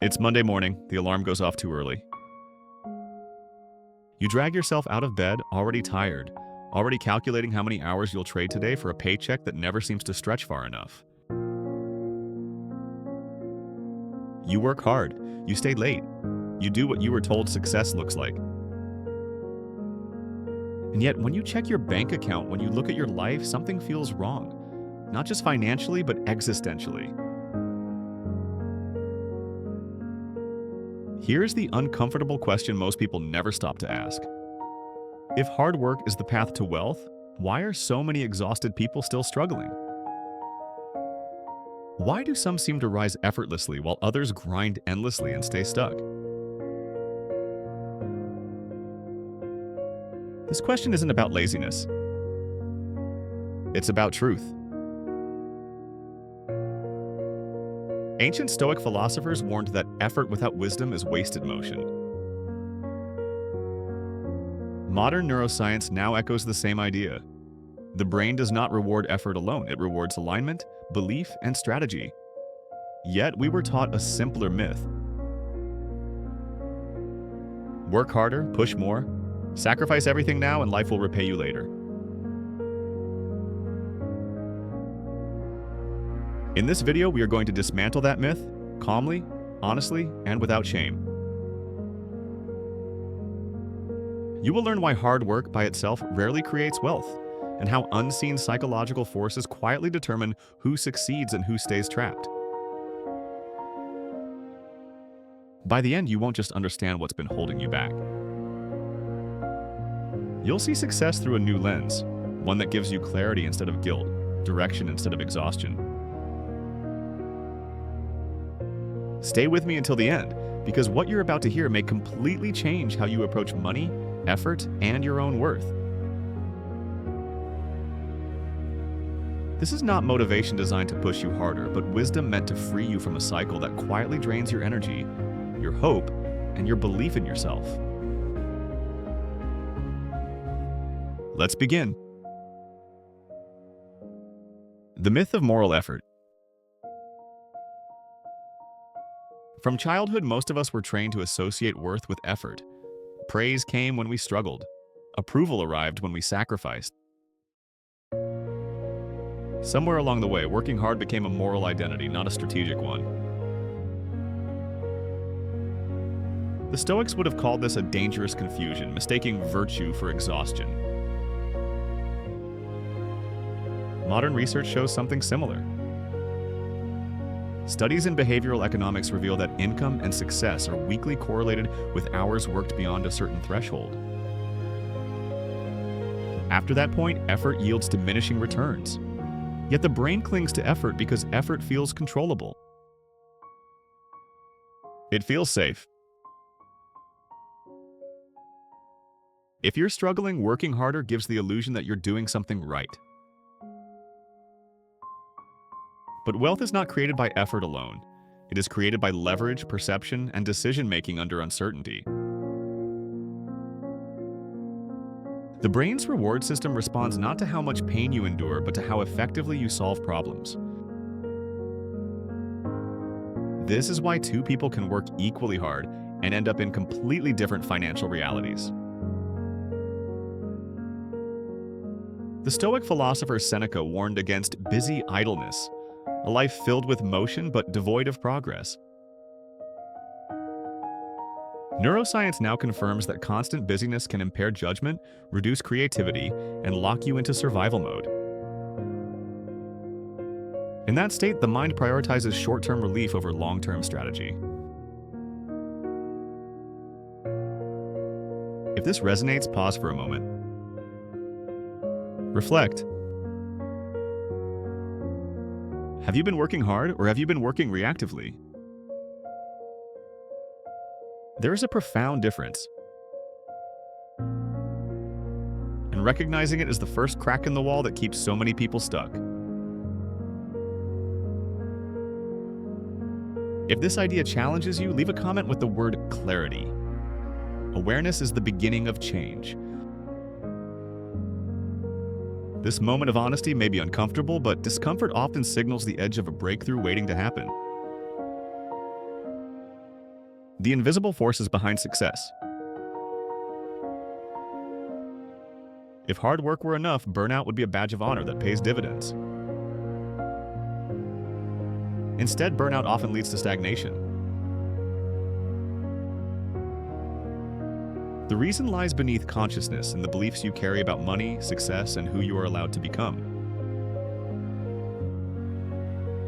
It's Monday morning, the alarm goes off too early. You drag yourself out of bed, already tired, already calculating how many hours you'll trade today for a paycheck that never seems to stretch far enough. You work hard, you stay late, you do what you were told success looks like. And yet, when you check your bank account, when you look at your life, something feels wrong. Not just financially, but existentially. Here's the uncomfortable question most people never stop to ask. If hard work is the path to wealth, why are so many exhausted people still struggling? Why do some seem to rise effortlessly while others grind endlessly and stay stuck? This question isn't about laziness. It's about truth. Ancient Stoic philosophers warned that effort without wisdom is wasted motion. Modern neuroscience now echoes the same idea. The brain does not reward effort alone, it rewards alignment, belief, and strategy. Yet we were taught a simpler myth. Work harder, push more, sacrifice everything now and life will repay you later. In this video, we are going to dismantle that myth, calmly, honestly, and without shame. You will learn why hard work by itself rarely creates wealth, and how unseen psychological forces quietly determine who succeeds and who stays trapped. By the end, you won't just understand what's been holding you back. You'll see success through a new lens, one that gives you clarity instead of guilt, direction instead of exhaustion. Stay with me until the end, because what you're about to hear may completely change how you approach money, effort, and your own worth. This is not motivation designed to push you harder, but wisdom meant to free you from a cycle that quietly drains your energy, your hope, and your belief in yourself. Let's begin. The myth of moral effort. From childhood, most of us were trained to associate worth with effort. Praise came when we struggled. Approval arrived when we sacrificed. Somewhere along the way, working hard became a moral identity, not a strategic one. The Stoics would have called this a dangerous confusion, mistaking virtue for exhaustion. Modern research shows something similar. Studies in behavioral economics reveal that income and success are weakly correlated with hours worked beyond a certain threshold. After that point, effort yields diminishing returns. Yet the brain clings to effort because effort feels controllable. It feels safe. If you're struggling, working harder gives the illusion that you're doing something right. But wealth is not created by effort alone. It is created by leverage, perception, and decision-making under uncertainty. The brain's reward system responds not to how much pain you endure, but to how effectively you solve problems. This is why two people can work equally hard and end up in completely different financial realities. The Stoic philosopher Seneca warned against busy idleness, a life filled with motion but devoid of progress. Neuroscience now confirms that constant busyness can impair judgment, reduce creativity, and lock you into survival mode. In that state, the mind prioritizes short-term relief over long-term strategy. If this resonates, pause for a moment. Reflect. Have you been working hard, or have you been working reactively? There is a profound difference. And recognizing it is the first crack in the wall that keeps so many people stuck. If this idea challenges you, leave a comment with the word clarity. Awareness is the beginning of change. This moment of honesty may be uncomfortable, but discomfort often signals the edge of a breakthrough waiting to happen. The invisible forces behind success. If hard work were enough, burnout would be a badge of honor that pays dividends. Instead, burnout often leads to stagnation. The reason lies beneath consciousness and the beliefs you carry about money, success, and who you are allowed to become.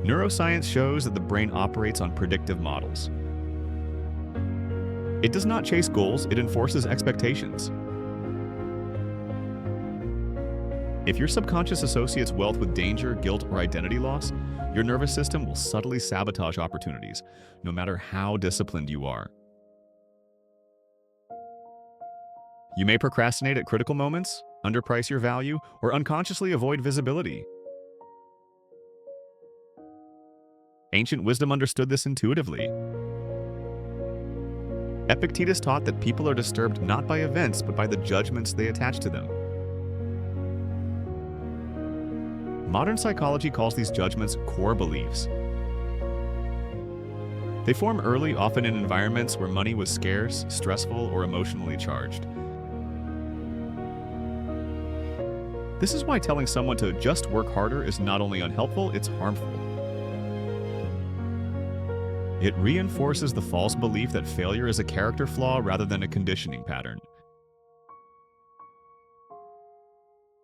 Neuroscience shows that the brain operates on predictive models. It does not chase goals, it enforces expectations. If your subconscious associates wealth with danger, guilt, or identity loss, your nervous system will subtly sabotage opportunities, no matter how disciplined you are. You may procrastinate at critical moments, underprice your value, or unconsciously avoid visibility. Ancient wisdom understood this intuitively. Epictetus taught that people are disturbed not by events, but by the judgments they attach to them. Modern psychology calls these judgments core beliefs. They form early, often in environments where money was scarce, stressful, or emotionally charged. This is why telling someone to just work harder is not only unhelpful, it's harmful. It reinforces the false belief that failure is a character flaw rather than a conditioning pattern.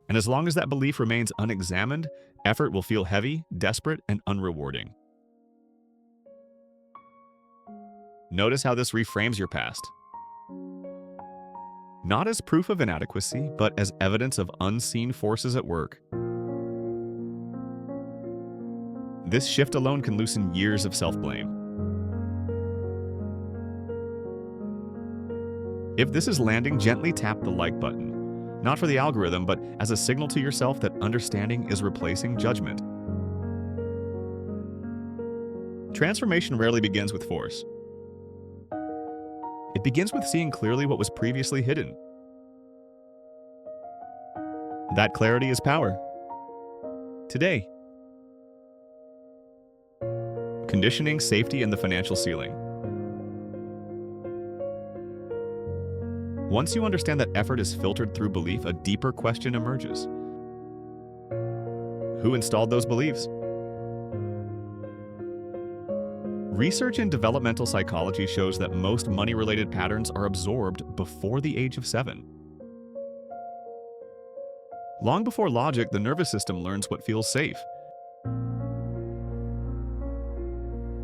And as long as that belief remains unexamined, effort will feel heavy, desperate, and unrewarding. Notice how this reframes your past. Not as proof of inadequacy, but as evidence of unseen forces at work. This shift alone can loosen years of self-blame. If this is landing, gently tap the like button. Not for the algorithm, but as a signal to yourself that understanding is replacing judgment. Transformation rarely begins with force. It begins with seeing clearly what was previously hidden. That clarity is power. Today. Conditioning, safety, and the financial ceiling. Once you understand that effort is filtered through belief, a deeper question emerges. Who installed those beliefs? Research in developmental psychology shows that most money-related patterns are absorbed before the age of 7. Long before logic, the nervous system learns what feels safe.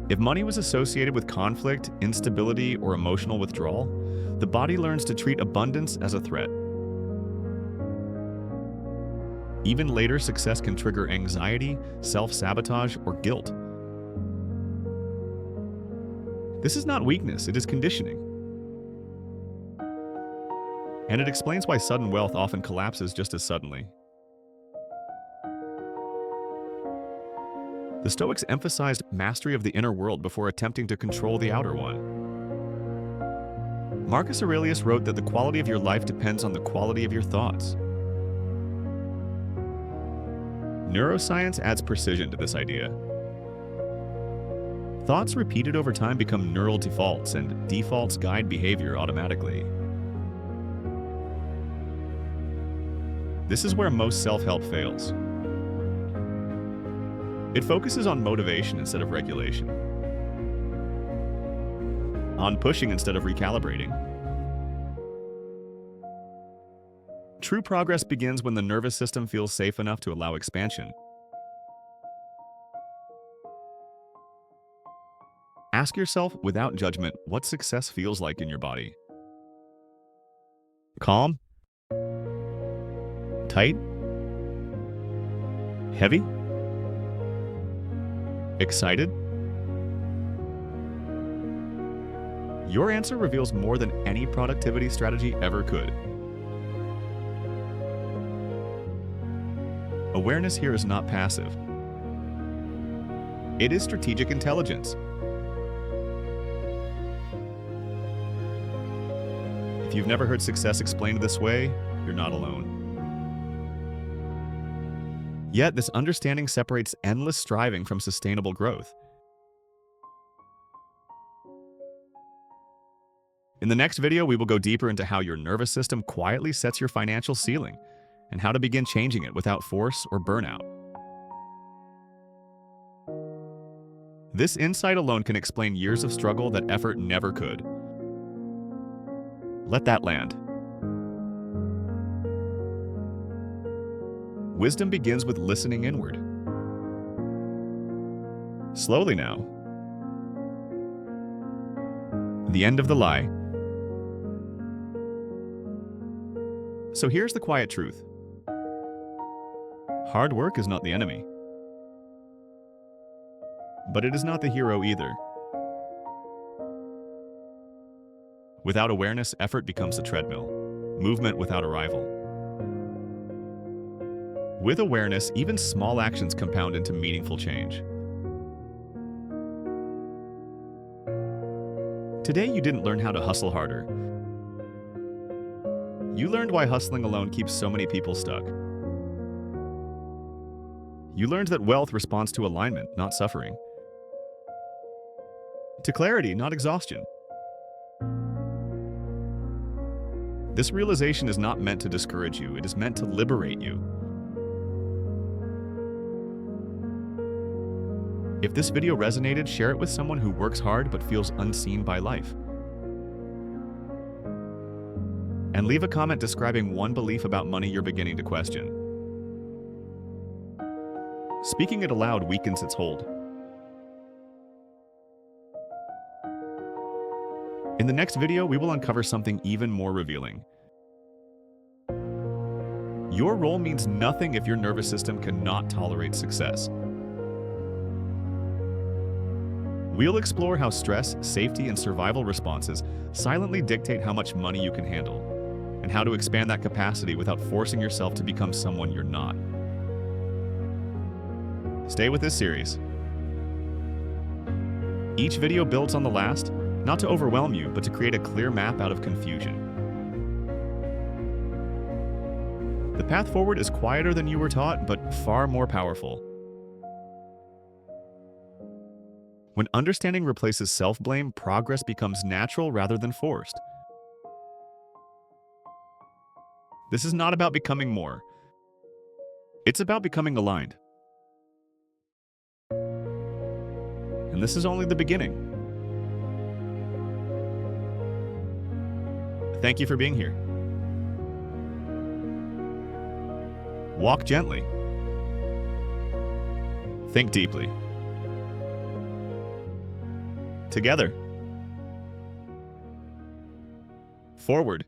If money was associated with conflict, instability, or emotional withdrawal, the body learns to treat abundance as a threat. Even later, success can trigger anxiety, self-sabotage, or guilt. This is not weakness, it is conditioning. And it explains why sudden wealth often collapses just as suddenly. The Stoics emphasized mastery of the inner world before attempting to control the outer one. Marcus Aurelius wrote that the quality of your life depends on the quality of your thoughts. Neuroscience adds precision to this idea. Thoughts repeated over time become neural defaults, and defaults guide behavior automatically. This is where most self-help fails. It focuses on motivation instead of regulation, on pushing instead of recalibrating. True progress begins when the nervous system feels safe enough to allow expansion. Ask yourself, without judgment, what success feels like in your body. Calm? Tight? Heavy? Excited? Your answer reveals more than any productivity strategy ever could. Awareness here is not passive. It is strategic intelligence. If you've never heard success explained this way, you're not alone. Yet, this understanding separates endless striving from sustainable growth. In the next video, we will go deeper into how your nervous system quietly sets your financial ceiling and how to begin changing it without force or burnout. This insight alone can explain years of struggle that effort never could. Let that land. Wisdom begins with listening inward. Slowly now. The end of the lie. So here's the quiet truth. Hard work is not the enemy. But it is not the hero either. Without awareness, effort becomes a treadmill, movement without a rival. With awareness, even small actions compound into meaningful change. Today, you didn't learn how to hustle harder. You learned why hustling alone keeps so many people stuck. You learned that wealth responds to alignment, not suffering. To clarity, not exhaustion. This realization is not meant to discourage you, it is meant to liberate you. If this video resonated, share it with someone who works hard but feels unseen by life. And leave a comment describing one belief about money you're beginning to question. Speaking it aloud weakens its hold. In the next video, we will uncover something even more revealing. Your role means nothing if your nervous system cannot tolerate success. We'll explore how stress, safety, and survival responses silently dictate how much money you can handle, and how to expand that capacity without forcing yourself to become someone you're not. Stay with this series. Each video builds on the last, not to overwhelm you, but to create a clear map out of confusion. The path forward is quieter than you were taught, but far more powerful. When understanding replaces self-blame, progress becomes natural rather than forced. This is not about becoming more. It's about becoming aligned. And this is only the beginning. Thank you for being here. Walk gently. Think deeply. Together. Forward.